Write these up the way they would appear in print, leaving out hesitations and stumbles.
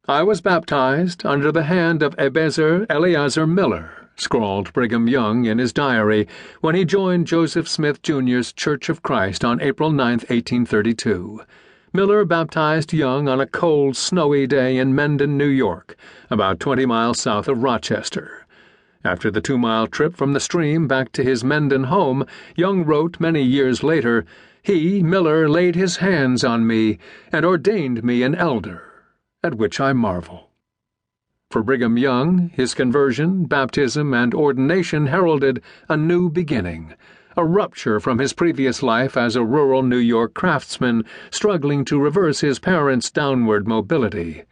"I was baptized under the hand of Ebenezer Eleazar Miller," scrawled Brigham Young in his diary when he joined Joseph Smith Jr.'s Church of Christ on April 9, 1832. Miller baptized Young on a cold, snowy day in Mendon, New York, about 20 miles south of Rochester. After the 2-mile trip from the stream back to his Mendon home, Young wrote many years later, "He, Miller, laid his hands on me and ordained me an elder, at which I marvel." For Brigham Young, his conversion, baptism, and ordination heralded a new beginning, a rupture from his previous life as a rural New York craftsman struggling to reverse his parents' downward mobility.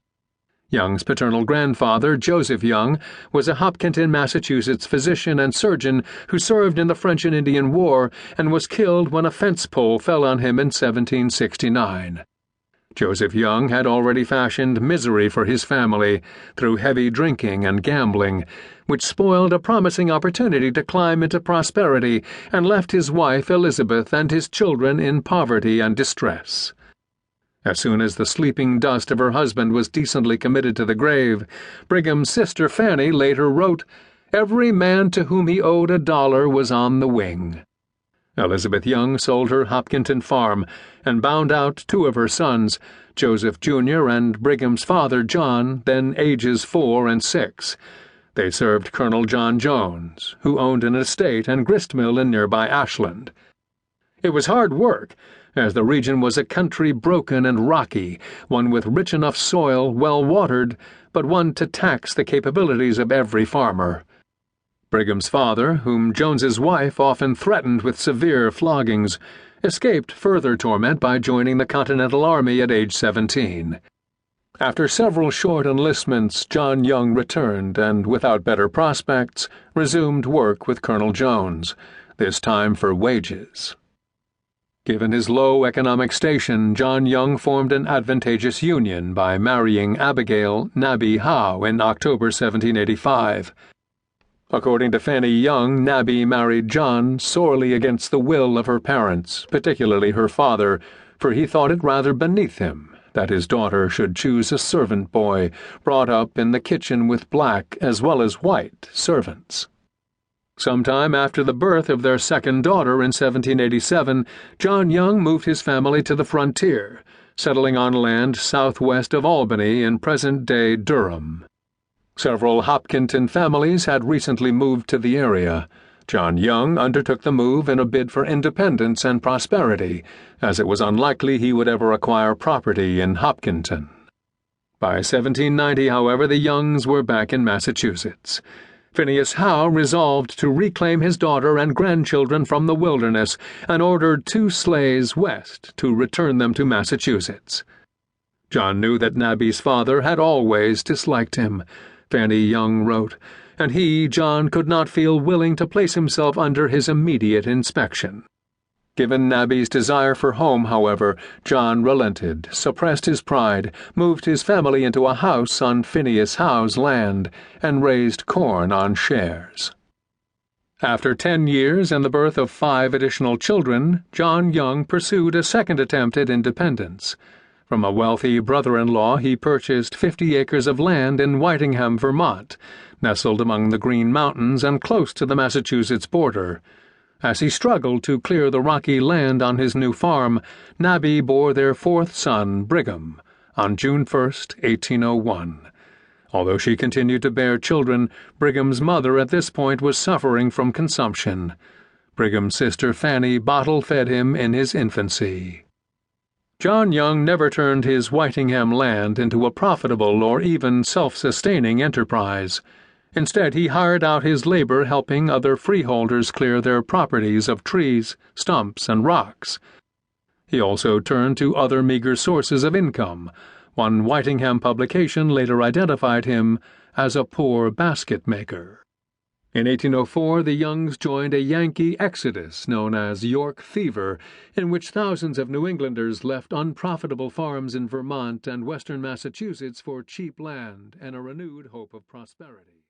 Young's paternal grandfather, Joseph Young, was a Hopkinton, Massachusetts physician and surgeon who served in the French and Indian War and was killed when a fence pole fell on him in 1769. Joseph Young had already fashioned misery for his family through heavy drinking and gambling, which spoiled a promising opportunity to climb into prosperity and left his wife Elizabeth and his children in poverty and distress. As soon as the sleeping dust of her husband was decently committed to the grave, Brigham's sister Fanny later wrote, "Every man to whom he owed $1 was on the wing." Elizabeth Young sold her Hopkinton farm and bound out 2 of her sons, Joseph Jr. and Brigham's father John, then ages 4 and 6. They served Colonel John Jones, who owned an estate and grist mill in nearby Ashland. It was hard work, as the region was a country broken and rocky, one with rich enough soil, well watered, but one to tax the capabilities of every farmer. Brigham's father, whom Jones's wife often threatened with severe floggings, escaped further torment by joining the Continental Army at age 17. After several short enlistments, John Young returned and, without better prospects, resumed work with Colonel Jones, this time for wages. Given his low economic station, John Young formed an advantageous union by marrying Abigail Nabby Howe in October 1785. According to Fanny Young, Nabby married John sorely against the will of her parents, particularly her father, for he thought it rather beneath him that his daughter should choose a servant boy brought up in the kitchen with black as well as white servants. Sometime after the birth of their second daughter in 1787, John Young moved his family to the frontier, settling on land southwest of Albany in present-day Durham. Several Hopkinton families had recently moved to the area. John Young undertook the move in a bid for independence and prosperity, as it was unlikely he would ever acquire property in Hopkinton. By 1790, however, the Youngs were back in Massachusetts. Phineas Howe resolved to reclaim his daughter and grandchildren from the wilderness and ordered 2 sleighs west to return them to Massachusetts. John knew that Nabby's father had always disliked him, Fanny Young wrote, and he, John, could not feel willing to place himself under his immediate inspection. Given Nabby's desire for home, however, John relented, suppressed his pride, moved his family into a house on Phineas Howe's land, and raised corn on shares. After 10 years and the birth of 5 additional children, John Young pursued a second attempt at independence. From a wealthy brother-in-law he purchased 50 acres of land in Whitingham, Vermont, nestled among the Green Mountains and close to the Massachusetts border. As he struggled to clear the rocky land on his new farm, Nabby bore their 4th son, Brigham, on June 1, 1801. Although she continued to bear children, Brigham's mother at this point was suffering from consumption. Brigham's sister Fanny bottle-fed him in his infancy. John Young never turned his Whitingham land into a profitable or even self-sustaining enterprise. Instead, he hired out his labor helping other freeholders clear their properties of trees, stumps, and rocks. He also turned to other meager sources of income. One Whitingham publication later identified him as a poor basket maker. In 1804, the Youngs joined a Yankee exodus known as York Fever, in which thousands of New Englanders left unprofitable farms in Vermont and western Massachusetts for cheap land and a renewed hope of prosperity.